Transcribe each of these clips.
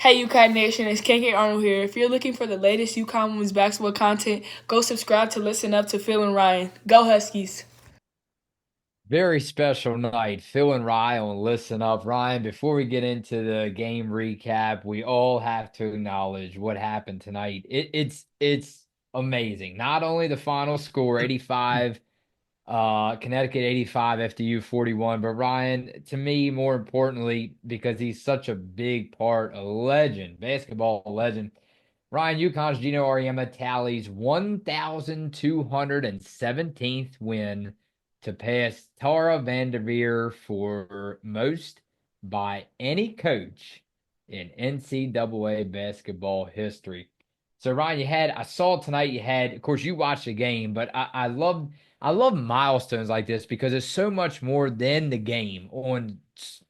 Hey UConn Nation, it's KK Arnold here. If you're looking for the latest UConn women's basketball content, go subscribe to Listen Up to Phil and Ryan. Go Huskies! Very special night. Phil and Ryan Listen Up. Ryan, before we get into the game recap, we all have to acknowledge what happened tonight. It's amazing. Not only the final score, 85, Connecticut 85, FDU 41, but Ryan, to me, more importantly, because he's such a big part, a legend, basketball legend. Ryan, UConn's Geno Auriemma tallies 1,217th win to pass Tara Vanderveer for most by any coach in NCAA basketball history. So Ryan, I saw tonight of course, you watched the game, but I love milestones like this because it's so much more than the game on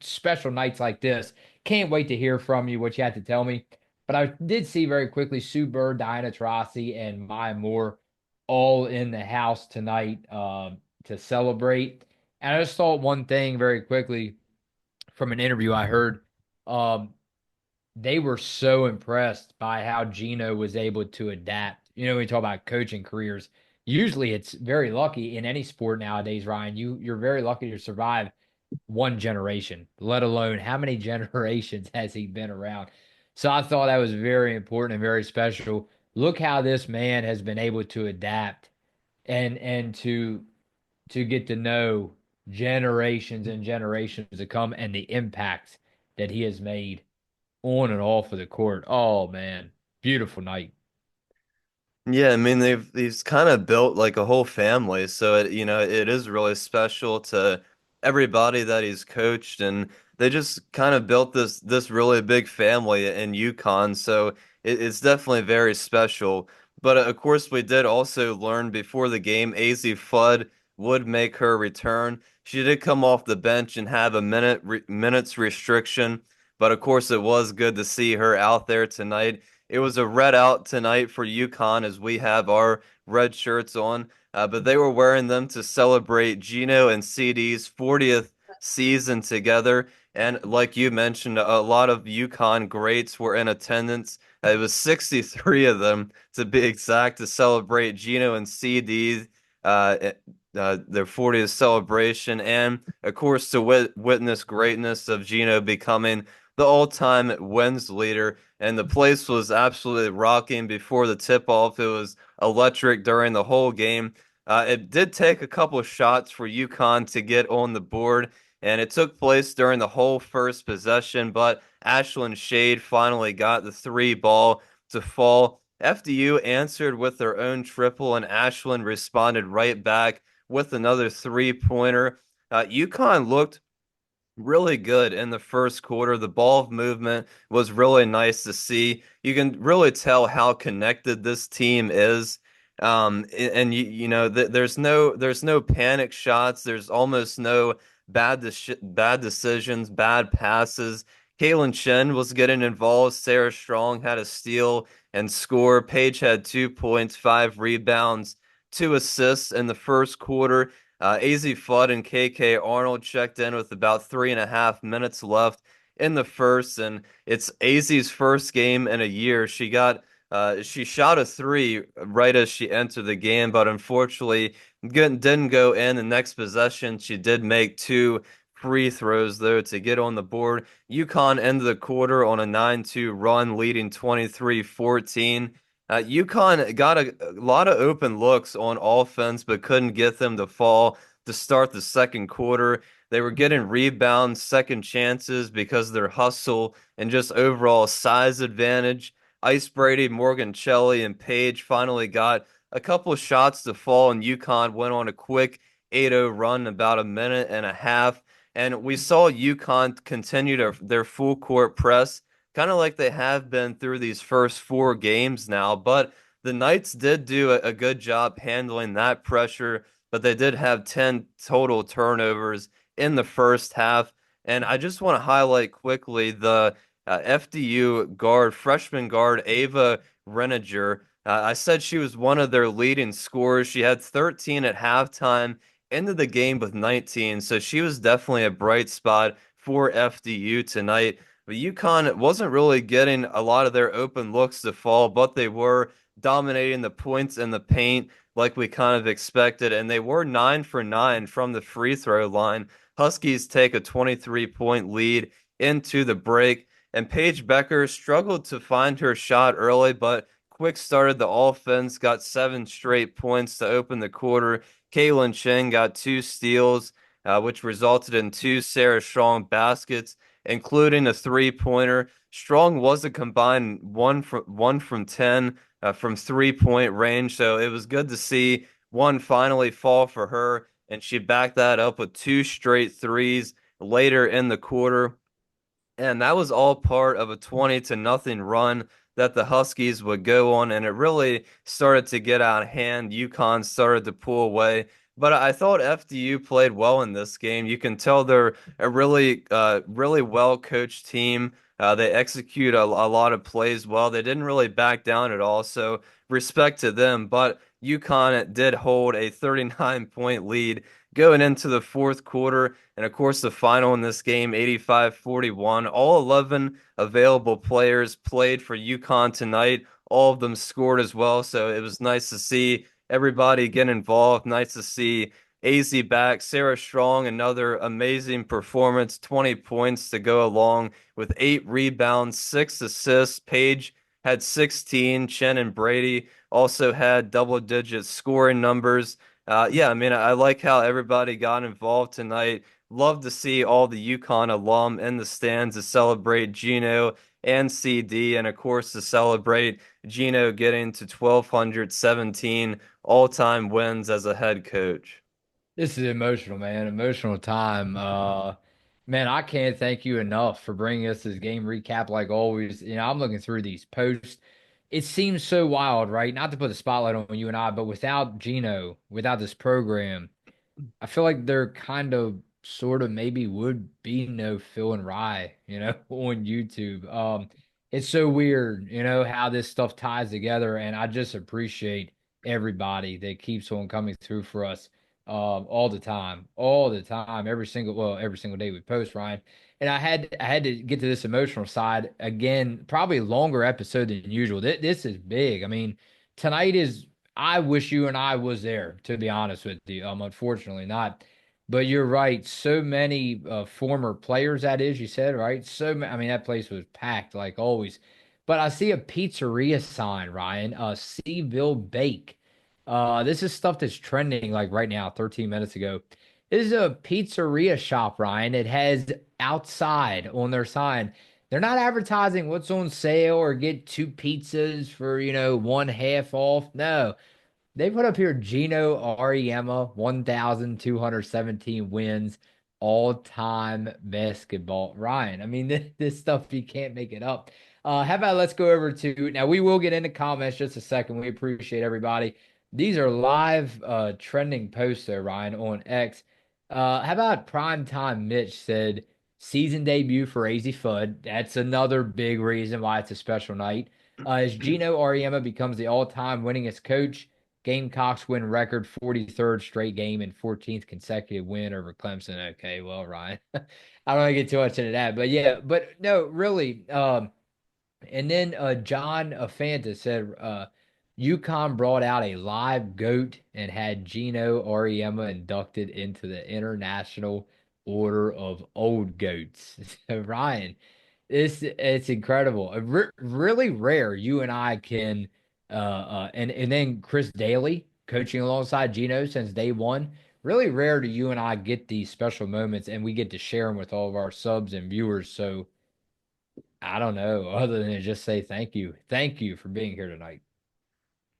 special nights like this. Can't wait to hear from you what you had to tell me. But I did see very quickly Sue Bird, Diana Taurasi, and Maya Moore all in the house tonight to celebrate. And I just thought one thing very quickly from an interview I heard. Um, they were so impressed by how Geno was able to adapt. You know, when we talk about coaching careers, usually it's very lucky in any sport nowadays, Ryan. You're very lucky to survive one generation, let alone how many generations has he been around. So I thought that was very important and very special. Look how this man has been able to adapt and to get to know generations and generations to come and the impact that he has made on and off of the court. Oh man, beautiful night. Yeah, I mean they've kind of built like a whole family, so it is really special to everybody that he's coached, and they just kind of built this really big family in UConn, so it's definitely very special. But of course, we did also learn before the game, AZ Flood would make her return. She did come off the bench and have a minutes restriction, but of course, it was good to see her out there tonight. It was a red out tonight for UConn as we have our red shirts on, but they were wearing them to celebrate Geno and CD's 40th season together. And like you mentioned, a lot of UConn greats were in attendance. It was 63 of them to be exact to celebrate Geno and CD, their 40th celebration, and of course to witness greatness of Geno becoming the all-time wins leader, and the place was absolutely rocking before the tip-off. It was electric during the whole game. It did take a couple of shots for UConn to get on the board, and it took place during the whole first possession, but Ashlyn Shade finally got the three ball to fall. FDU answered with their own triple, and Ashlyn responded right back with another three-pointer. UConn looked really good in the first quarter. The ball movement was really nice to see. You can really tell how connected this team is. And there's no panic shots. There's almost no bad decisions, bad passes. Kaylin Chen was getting involved. Sarah Strong had a steal and score. Paige had 2 points, 5 rebounds, 2 assists in the first quarter. AZ Flood and KK Arnold checked in with about 3.5 minutes left in the first, and it's AZ's first game in a year. She shot a three right as she entered the game, but unfortunately didn't go in. The next possession, she did make two free throws though to get on the board. UConn ended the quarter on a 9-2 run, leading 23-14. UConn got a lot of open looks on offense, but couldn't get them to fall to start the second quarter. They were getting rebounds, second chances because of their hustle and just overall size advantage. Ice Brady, Morgan Shelley, and Page finally got a couple of shots to fall, and UConn went on a quick 8-0 run in about a minute and a half. And we saw UConn continue their full court press kind of like they have been through these first four games now. But the Knights did do a good job handling that pressure, but they did have 10 total turnovers in the first half. And I just want to highlight quickly the FDU guard, freshman guard, Ava Reninger. I said she was one of their leading scorers. She had 13 at halftime, ended the game with 19. So she was definitely a bright spot for FDU tonight. but UConn wasn't really getting a lot of their open looks to fall, but they were dominating the points in the paint like we kind of expected, and they were 9 for 9 from the free throw line. Huskies take a 23-point lead into the break, and Paige Becker struggled to find her shot early, but quick started the offense, got 7 straight points to open the quarter. Kaylin Chen got 2 steals, which resulted in 2 Sarah Strong baskets, including a three-pointer. Strong was a combined 1 from 10 from 3-point range, so it was good to see one finally fall for her, and she backed that up with 2 straight threes later in the quarter. And that was all part of a 20-0 run that the Huskies would go on, and it really started to get out of hand. UConn started to pull away, but I thought FDU played well in this game. You can tell they're a really well coached team. They execute a lot of plays well. They didn't really back down at all, so respect to them. But UConn did hold a 39-point lead going into the fourth quarter. And of course, the final in this game, 85-41. All 11 available players played for UConn tonight. All of them scored as well. So it was nice to see everybody get involved. Nice to see AZ back. Sarah Strong, another amazing performance. 20 points to go along with 8 rebounds, 6 assists. Paige had 16. Chen and Brady also had double-digit scoring numbers. Yeah, I mean, I like how everybody got involved tonight. Love to see all the UConn alum in the stands to celebrate Geno and CD, and of course to celebrate Geno getting to 1,217 all-time wins as a head coach. This is emotional, man. Emotional time. Man, I can't thank you enough for bringing us this game recap like always. I'm looking through these posts. It seems so wild, right? Not to put the spotlight on you and I, but without Gino, without this program, I feel like there kind of sort of maybe would be no Phil and Rye, on YouTube. It's so weird, how this stuff ties together, and I just appreciate everybody that keeps on coming through for us all the time, every single day we post, Ryan. And I had to get to this emotional side again, probably longer episode than usual. This is big. I mean, tonight is I wish you and I was there, to be honest with you. Unfortunately not. But you're right. So many former players, that is, you said, right? I mean, that place was packed like always. But I see a pizzeria sign, Ryan, Seaville Bake. This is stuff that's trending like right now, 13 minutes ago. This is a pizzeria shop, Ryan. It has outside on their sign. They're not advertising what's on sale or get 2 pizzas for, one half off. No, they put up here Geno Auriemma, 1,217 wins, all-time basketball. Ryan, I mean, this stuff, you can't make it up. How about let's go over to, now we will get into comments just a second. We appreciate everybody. These are live trending posts there, Ryan, on X. How about Primetime Mitch said, season debut for AZ Fudd. That's another big reason why it's a special night. As Geno Auriemma becomes the all-time winningest coach, Gamecocks win record 43rd straight game and 14th consecutive win over Clemson. Okay, well, Ryan, I don't want to get too much into that, but yeah, but no, really. And then John Fanta said UConn brought out a live goat and had Geno Auriemma inducted into the International Order of Old Goats. So, Ryan, it's incredible. Really rare you and I can and then Chris Dailey coaching alongside Geno since day one. Really rare do you and I get these special moments and we get to share them with all of our subs and viewers. So I don't know, other than to just say thank you. Thank you for being here tonight.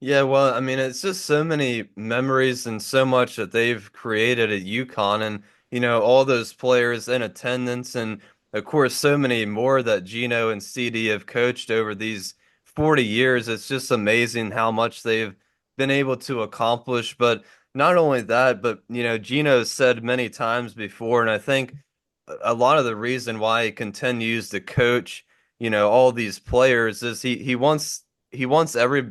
Yeah, well, I mean, it's just so many memories and so much that they've created at UConn, and all those players in attendance, and of course, so many more that Gino and CD have coached over these 40 years. It's just amazing how much they've been able to accomplish. But not only that, but Gino said many times before, and I think a lot of the reason why he continues to coach, all these players is he wants every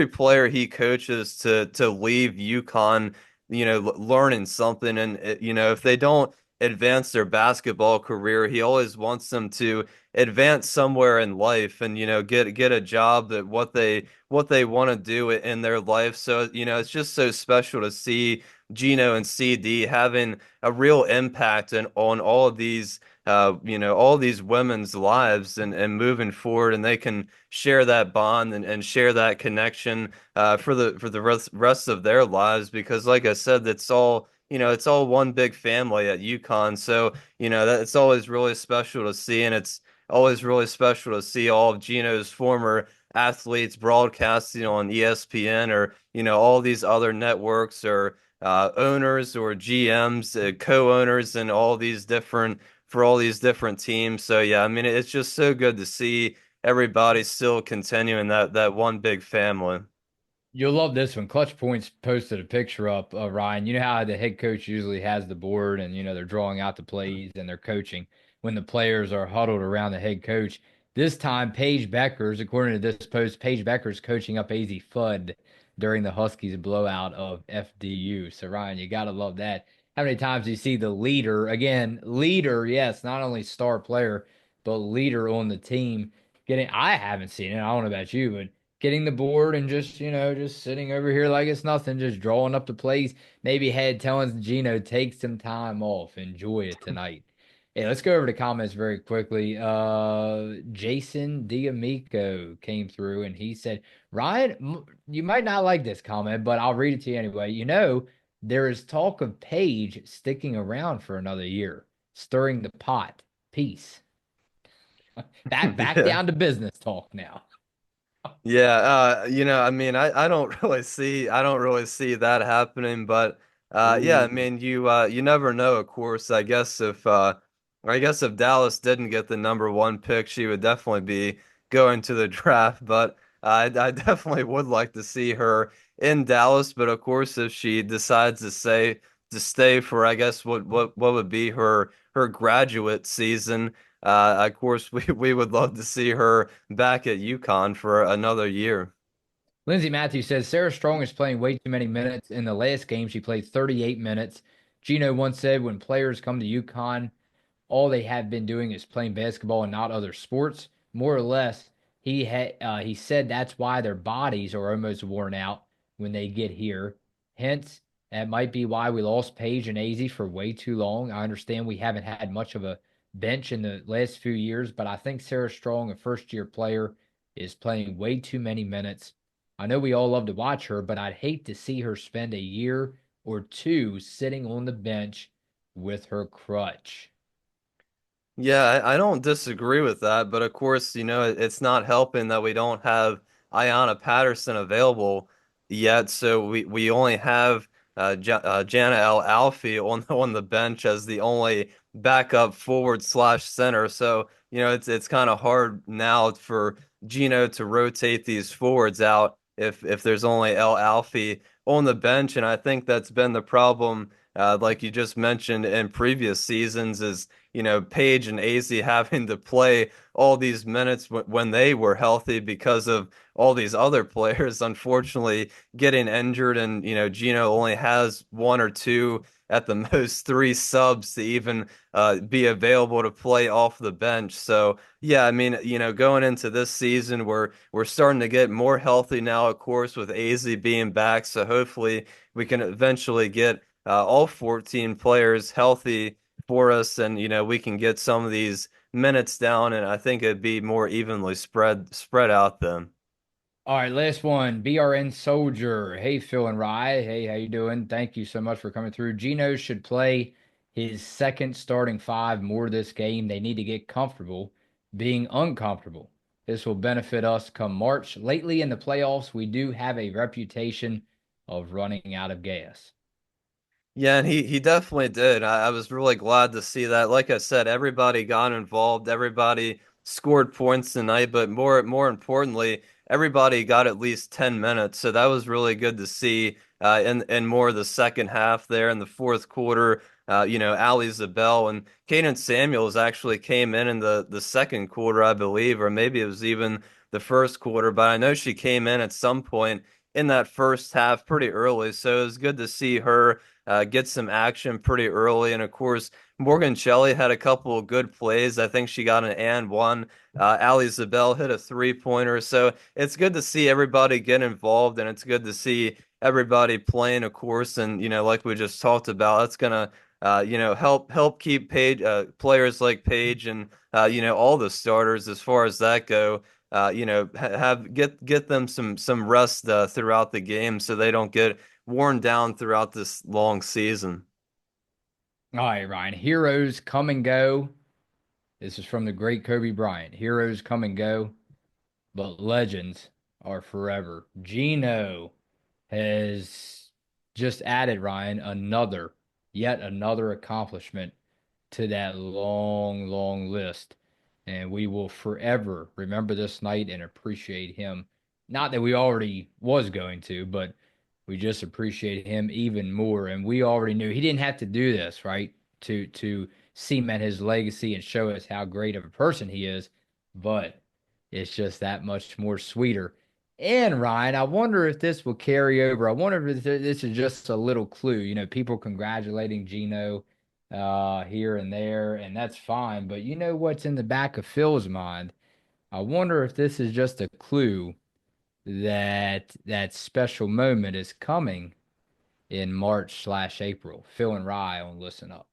player he coaches to leave UConn, learning something. And if they don't advance their basketball career. He always wants them to advance somewhere in life and, get a job that what they want to do in their life. So, it's just so special to see Geno and CD having a real impact on all these women's lives and moving forward, and they can share that bond and share that connection for the rest of their lives, because like I said, it's all one big family at UConn. So, that it's always really special to see, and it's always really special to see all of Geno's former athletes broadcasting on ESPN, or, all these other networks, or owners or GMs, co-owners, and all these different teams. So yeah, I mean, it's just so good to see everybody still continuing that one big family. You'll love this one. Clutch Points posted a picture up, Ryan. You know how the head coach usually has the board and, they're drawing out the plays and they're coaching when the players are huddled around the head coach. This time, Paige Beckers, according to this post, Paige Beckers coaching up AZ Fudd during the Huskies blowout of FDU. So, Ryan, you got to love that. How many times do you see the leader, again, leader, yes, not only star player, but leader on the team getting, I haven't seen it. I don't know about you, but getting the board and just, just sitting over here like it's nothing, just drawing up the plays. Maybe head telling Geno, take some time off, enjoy it tonight. Hey, let's go over to comments very quickly. Jason D'Amico came through and he said, Ryan, you might not like this comment, but I'll read it to you anyway. There is talk of Paige sticking around for another year, stirring the pot. Peace. Back Yeah. down to business talk now. Yeah, I mean, I don't really see that happening, but yeah, I Ooh. mean, you never know, of course. I guess if Dallas didn't get the number one pick, she would definitely be going to the draft. But I definitely would like to see her in Dallas. But of course, if she decides to stay for, I guess, what would be her graduate season. Of course, we would love to see her back at UConn for another year. Lindsey Matthews says Sarah Strong is playing way too many minutes. In the last game, she played 38 minutes. Gino once said when players come to UConn, all they have been doing is playing basketball and not other sports. More or less, he said that's why their bodies are almost worn out when they get here. Hence, that might be why we lost Paige and AZ for way too long. I understand we haven't had much of a bench in the last few years, but I think Sarah Strong, a first-year player, is playing way too many minutes. I know we all love to watch her, but I'd hate to see her spend a year or two sitting on the bench with her crutch. Yeah, I don't disagree with that, but of course, it's not helping that we don't have Ayanna Patterson available yet. So we only have Jana El Alfie on the bench as the only backup forward slash center. So, it's kind of hard now for Gino to rotate these forwards out if there's only El Alfie on the bench. And I think that's been the problem, like you just mentioned in previous seasons, is Paige and AZ having to play all these minutes when they were healthy because of all these other players, unfortunately, getting injured. And, Gino only has one or two, at the most three subs to even be available to play off the bench. So, yeah, I mean, going into this season, we're starting to get more healthy now, of course, with AZ being back. So hopefully we can eventually get all 14 players healthy for us, and we can get some of these minutes down, and I think it'd be more evenly spread out then. All right, last one. BRN Soldier. Hey, Phil and Rye. Hey, how you doing? Thank you so much for coming through. Geno should play his second starting five more this game. They need to get comfortable being uncomfortable. This will benefit us come March. Lately in the playoffs, we do have a reputation of running out of gas. Yeah, and he definitely did. I was really glad to see that. Like I said, everybody got involved, everybody scored points tonight, but more importantly, everybody got at least 10 minutes. So that was really good to see in more of the second half there in the fourth quarter. Ali Zabel and Caden Samuels actually came in the second quarter, I believe, or maybe it was even the first quarter, but I know she came in at some point in that first half pretty early. So it was good to see her get some action pretty early. And of course, Morgan Shelley had a couple of good plays. I think she got an and one. Ali Zabel hit a 3-pointer. So it's good to see everybody get involved, and it's good to see everybody playing, of course. And like we just talked about, that's gonna help keep players like Paige and all the starters as far as that go. Have get them some rest throughout the game so they don't get worn down throughout this long season. All right, Ryan. Heroes come and go. This is from the great Kobe Bryant. Heroes come and go, but legends are forever. Geno has just added, Ryan, yet another accomplishment to that long, long list. And we will forever remember this night and appreciate him. Not that we already was going to, but we just appreciate him even more. And we already knew he didn't have to do this, right? To cement his legacy and show us how great of a person he is. But it's just that much more sweeter. And Ryan, I wonder if this will carry over. I wonder if this is just a little clue. People congratulating Geno here and there, and that's fine. But you know what's in the back of Phil's mind? I wonder if this is just a clue that that special moment is coming in March/April. Phil and Rye on Listen Up.